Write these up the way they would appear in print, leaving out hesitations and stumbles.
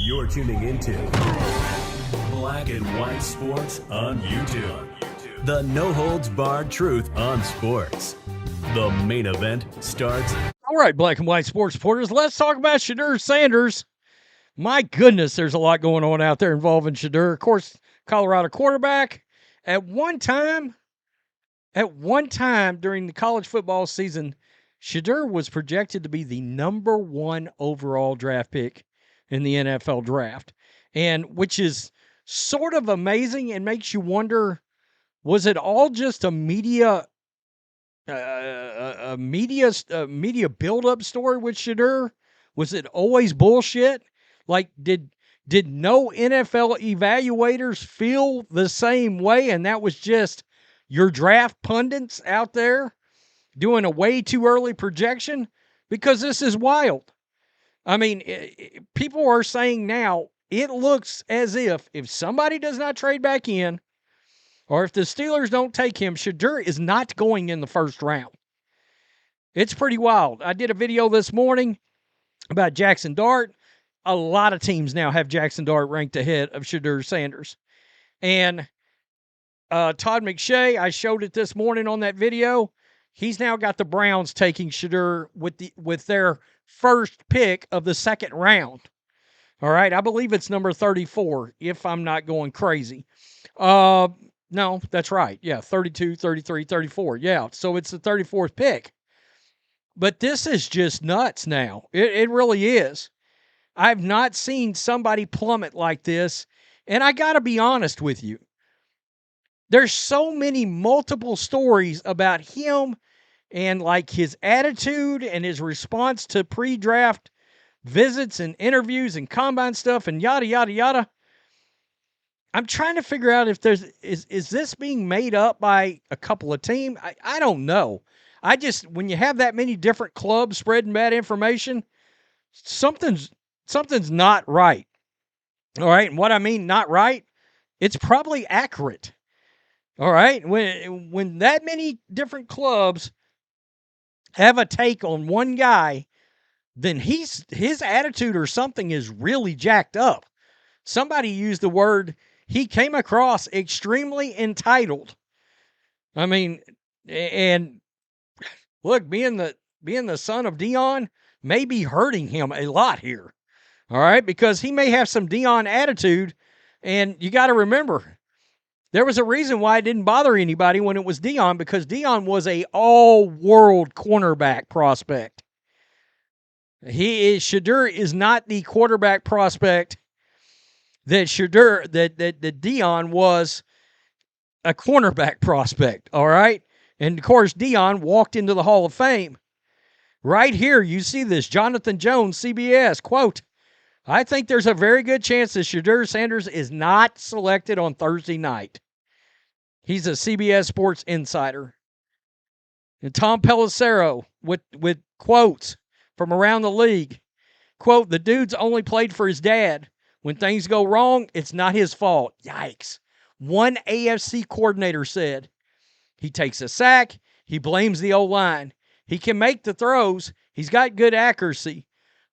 You're tuning into Black and White Sports on YouTube. The no-holds-barred truth on sports. The main event starts. All right, Black and White Sports supporters, let's talk about Shedeur Sanders. My goodness, there's a lot going on out there involving Shedeur. Of course, Colorado quarterback. At one time during the college football season, Shedeur was projected to be the number 1 overall draft pick in the NFL draft, and which is sort of amazing and makes you wonder, was it all just a media build-up story with Shedeur? Was it always bullshit? Like, did no NFL evaluators feel the same way, and that was just your draft pundits out there doing a way too early projection? Because this is wild. I mean, people are saying now it looks as if somebody does not trade back in, or if the Steelers don't take him, Shedeur is not going in the first round. It's pretty wild. I did a video this morning about Jackson Dart. A lot of teams now have Jackson Dart ranked ahead of Shedeur Sanders. And Todd McShay, I showed it this morning on that video. He's now got the Browns taking Shedeur with their first pick of the second round. All right, I believe it's number 34, if I'm not going crazy. No, that's right. Yeah, 32, 33, 34. Yeah, so it's the 34th pick. But this is just nuts now. It really is. I've not seen somebody plummet like this, and I got to be honest with you. There's so many multiple stories about him and like his attitude and his response to pre-draft visits and interviews and combine stuff and yada, yada, yada. I'm trying to figure out if is this being made up by a couple of teams? I don't know. When you have that many different clubs spreading bad information, something's not right. All right. And what I mean not right, it's probably accurate. All right. When that many different clubs have a take on one guy, then his attitude or something is really jacked up. Somebody used the word, he came across extremely entitled. I mean, and look, being the son of DEION may be hurting him a lot here. All right, because he may have some DEION attitude, and you got to remember, there was a reason why it didn't bother anybody when it was DEION, because DEION was a all-world cornerback prospect. Shedeur is not the quarterback prospect that DEION was a cornerback prospect, all right? And, of course, DEION walked into the Hall of Fame. Right here, you see this. Jonathan Jones, CBS, quote, I think there's a very good chance that Shedeur Sanders is not selected on Thursday night. He's a CBS Sports insider. And Tom Pelissero with quotes from around the league. Quote, the dude's only played for his dad. When things go wrong, it's not his fault. Yikes. One AFC coordinator said, he takes a sack, he blames the O-line. He can make the throws, he's got good accuracy,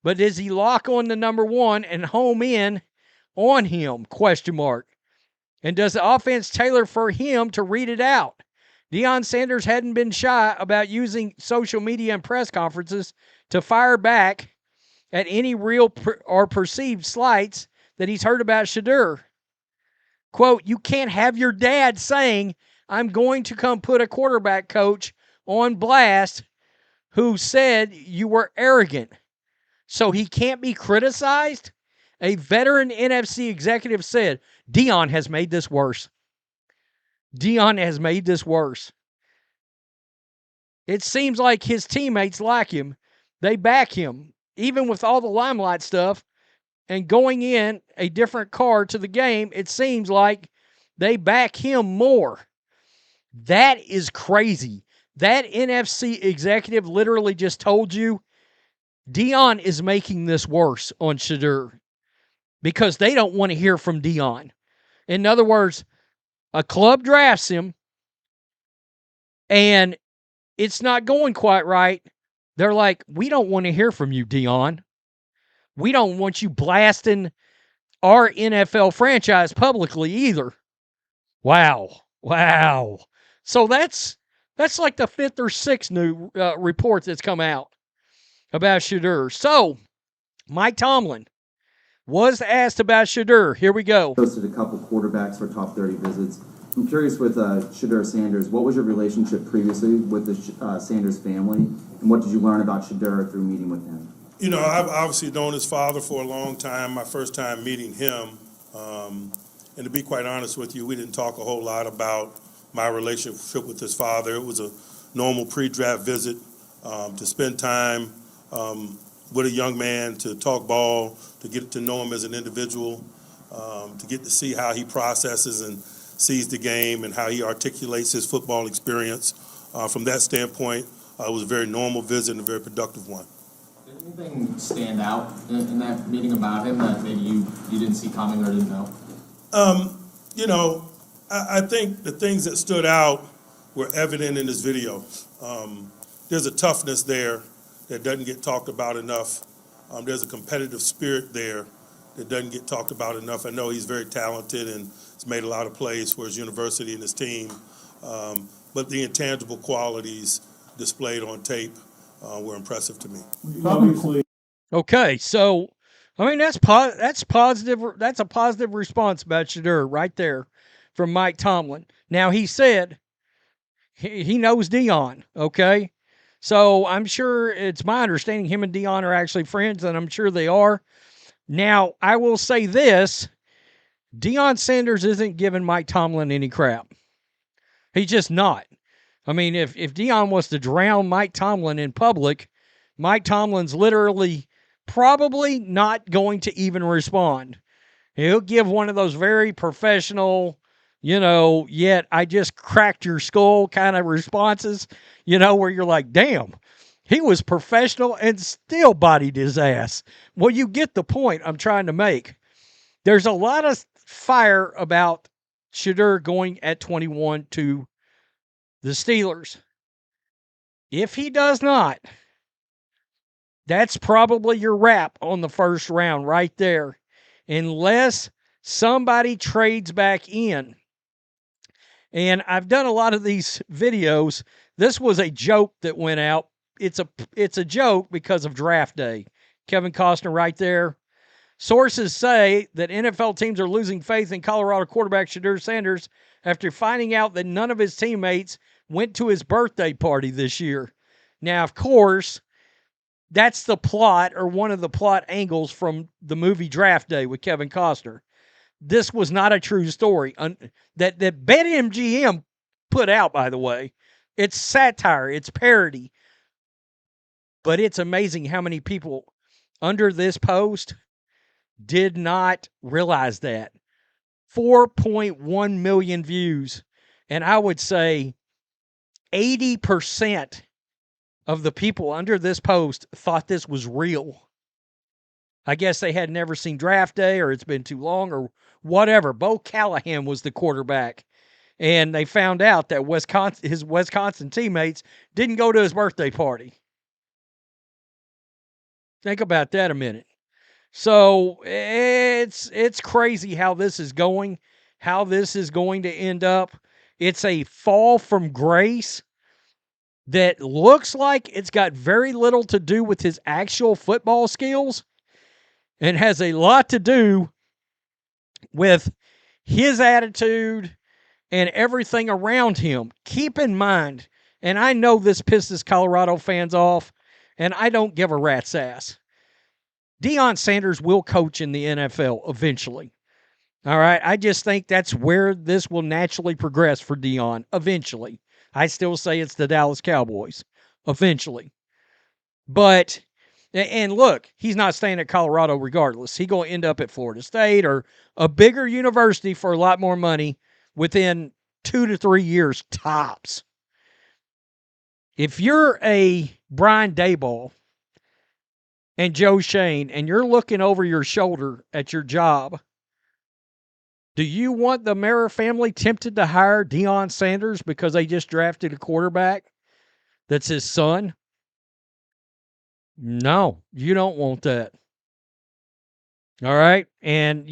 but does he lock on the number 1 and home in on him? Question mark. And does the offense tailor for him to read it out? Deion Sanders hadn't been shy about using social media and press conferences to fire back at any real or perceived slights that he's heard about Shedeur. Quote, you can't have your dad saying, I'm going to come put a quarterback coach on blast who said you were arrogant. So he can't be criticized? A veteran NFC executive said, DEION has made this worse. DEION has made this worse. It seems like his teammates like him. They back him, even with all the limelight stuff. And going in a different car to the game, it seems like they back him more. That is crazy. That NFC executive literally just told you DEION is making this worse on Shedeur because they don't want to hear from DEION. In other words, a club drafts him and it's not going quite right. They're like, we don't want to hear from you, DEION. we don't want you blasting our NFL franchise publicly either. Wow. So that's like the fifth or sixth new report that's come out about Shedeur. So Mike Tomlin was asked about Shedeur. Here we go. Hosted a couple quarterbacks for top 30 visits. I'm curious with Shedeur Sanders, what was your relationship previously with the Sanders family, and what did you learn about Shedeur through meeting with him? You know, I've obviously known his father for a long time. My first time meeting him, and to be quite honest with you, we didn't talk a whole lot about my relationship with his father. It was a normal pre-draft visit to spend time with a young man, to talk ball, to get to know him as an individual, to get to see how he processes and sees the game and how he articulates his football experience. From that standpoint, it was a very normal visit and a very productive one. Did anything stand out in that meeting about him that maybe you didn't see coming or didn't know? You know, I think the things that stood out were evident in this video. There's a toughness there that doesn't get talked about enough. There's a competitive spirit there that doesn't get talked about enough. I know he's very talented and has made a lot of plays for his university and his team, but the intangible qualities displayed on tape were impressive to me. Obviously. Okay, so I mean that's positive. That's a positive response about Shedeur right there from Mike Tomlin. Now he said he knows DEION. Okay, so I'm sure it's my understanding him and DEION are actually friends, and I'm sure they are. Now I will say this: DEION Sanders isn't giving Mike Tomlin any crap. He's just not. I mean, if DEION was to drown Mike Tomlin in public, Mike Tomlin's literally probably not going to even respond. He'll give one of those very professional, yet I just cracked your skull kind of responses, where you're like, damn, he was professional and still bodied his ass. Well, you get the point I'm trying to make. There's a lot of fire about Shedeur going at 21 to the Steelers. If he does not, that's probably your wrap on the first round right there, unless somebody trades back in. And I've done a lot of these videos. This was a joke that went out. It's a joke because of draft day. Kevin Costner right there. Sources say that NFL teams are losing faith in Colorado quarterback Shedeur Sanders after finding out that none of his teammates went to his birthday party this year. Now, of course, that's the plot or one of the plot angles from the movie Draft Day with Kevin Costner. This was not a true story that BetMGM put out, by the way. It's satire, it's parody. But it's amazing how many people under this post did not realize that. 4.1 million views. And I would say 80% of the people under this post thought this was real. I guess they had never seen Draft Day, or it's been too long, or whatever. Bo Callahan was the quarterback. And they found out that his Wisconsin teammates didn't go to his birthday party. Think about that a minute. So it's crazy how this is going, how this is going to end up. It's a fall from grace that looks like it's got very little to do with his actual football skills and has a lot to do with his attitude and everything around him. Keep in mind, and I know this pisses Colorado fans off, and I don't give a rat's ass. DEION Sanders will coach in the NFL eventually. All right, I just think that's where this will naturally progress for DEION eventually. I still say it's the Dallas Cowboys eventually. But, and look, he's not staying at Colorado regardless. He's going to end up at Florida State or a bigger university for a lot more money within 2 to 3 years tops. If you're a Brian Daboll and Joe Shane, and you're looking over your shoulder at your job, do you want the Mara family tempted to hire DEION Sanders because they just drafted a quarterback that's his son? No, you don't want that. All right. And,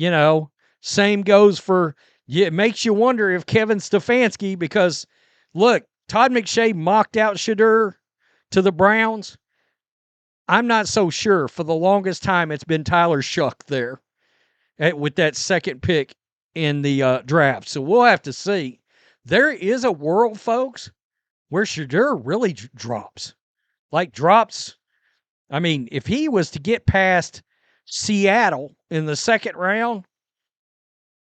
same goes for, it makes you wonder if Kevin Stefanski, because look, Todd McShay mocked out Shedeur to the Browns. I'm not so sure. For the longest time, it's been Tyler Shuck there with that second pick in the draft. So we'll have to see. There is a world, folks, where Shedeur really drops. I mean, if he was to get past Seattle in the second round,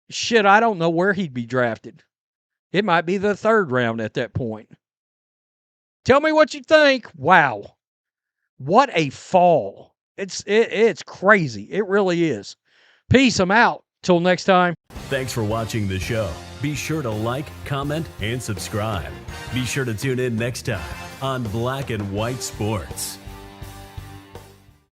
shit, I don't know where he'd be drafted. It might be the third round at that point. Tell me what you think. Wow. What a fall. It's crazy. It really is. Peace. I'm out. Till next time. Thanks for watching the show. Be sure to like, comment, and subscribe. Be sure to tune in next time on Black and White Sports.